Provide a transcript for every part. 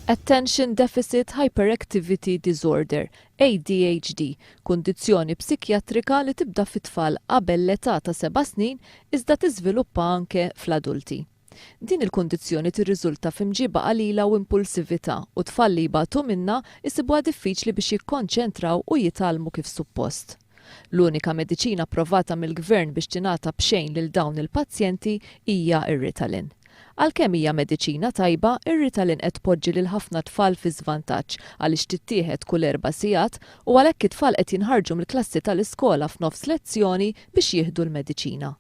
Attention Deficit Hyperactivity Disorder, ADHD, kundizzjoni psikjatrika li tibda fit-tfal qabel l-età ta' 7 snin iżda tiżviluppa anke fl-adulti. Din il-kundizzjoni tirriżulta f'imġiba qalila u impulsività u tfal li jbagħtu minnha isibuha diffiċli biex jikkonċentraw u jitalmu kif suppost. L-unika mediċina approvata mill-Gvern biex tingħata b'xejn lil dawn il-pazjenti hija ir-Ritalin. Għalkemm hija mediċina tajba, ir-Ritalin qed tpoġġi lil ħafna tfal fi żvantaġġ għaliex tittieħed kull 4 sigħat u għalhekk it-tfal qed jinħarġu mill-klassi tal-iskola f'nofs lezzjoni biex jieħdu l-mediċina.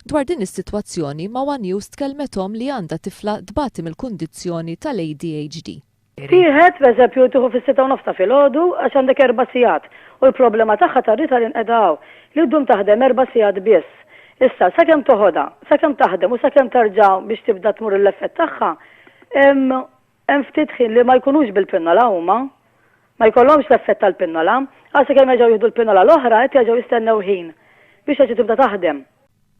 Dwar din is-sitwazzjoni Mawa News tkellmethom li għandha tifla tbati mill-kundizzjoni tal-ADHD. Tieħed pereżempju tieħu fis-6 u nofs ta' filgħodu għax għandek 4 sigħat u l-problema tagħha tar-Ritalin qiegħda hawn li ddum taħdem 4 sigħat biss. Issa, sakemm toħodha, sakemm taħdem u sakemm tarġa' biex tibda tmur l-effett tagħha, hemm ftit ħin li ma jkunux bil-pinnola huma, ma jkollhomx l-effett tal-pinnola, għal sakemm jerġgħu jieħdu l-pinnola l-oħra qed jerġgħu jistennew ħin biex jerġa' tibda taħdem.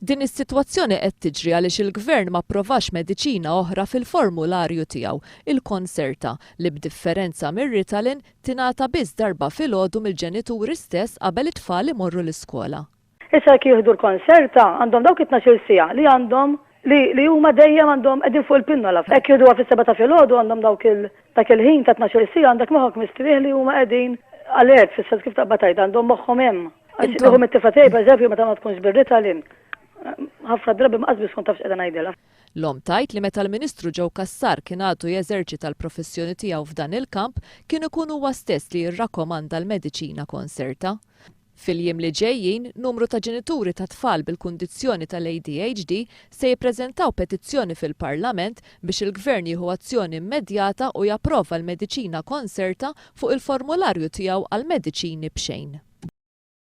Din is-sitwazzjoni qed tiġri għaliex il-Gvern ma approvax mediċina oħra fil-formularju tiegħu, il-Concerta, li b'differenza mir-Ritalin tingħata biss darba filgħodu mill-ġenituri stess qabel it-tfal imorru l-iskola. Issa jekk jieħdu l-Concerta għandhom dawk 12 sigħa li għandhom li huma dejjem għandhom qegħdin fuq il-pinnola. Hekk jieħduha fis-7 ta' filgħodu għandhom dak il-ħin ta' 12 sigħa għandek moħħok mistrieħ li huma qegħdin alert fis-sens kif taqbad tgħid għandhom moħħhom hemm. Għax it-tifla tiegħi pereżempju meta ma tkunx bir-Ritalin. Ħafna drabi ma qasbis tkun tafx qiegħda ngħidilha. L-om tajt li meta l-Ministru Joe Cassar kien għadu jeżerċita l-professjoni tiegħu f'dan il-kamp kien ikun huwa stess li jirrakkomanda l-mediċina Concerta. Fil-jiem li ġejjin, numru ta' ġenituri ta' tfal bil-kundizzjoni tal-ADHD se jippreżentaw petizzjoni fil-Parlament biex il-Gvern jieħu azzjoni immedjata u japprova l-mediċina Concerta fuq il-formularju tiegħu għal mediċini b'xejn.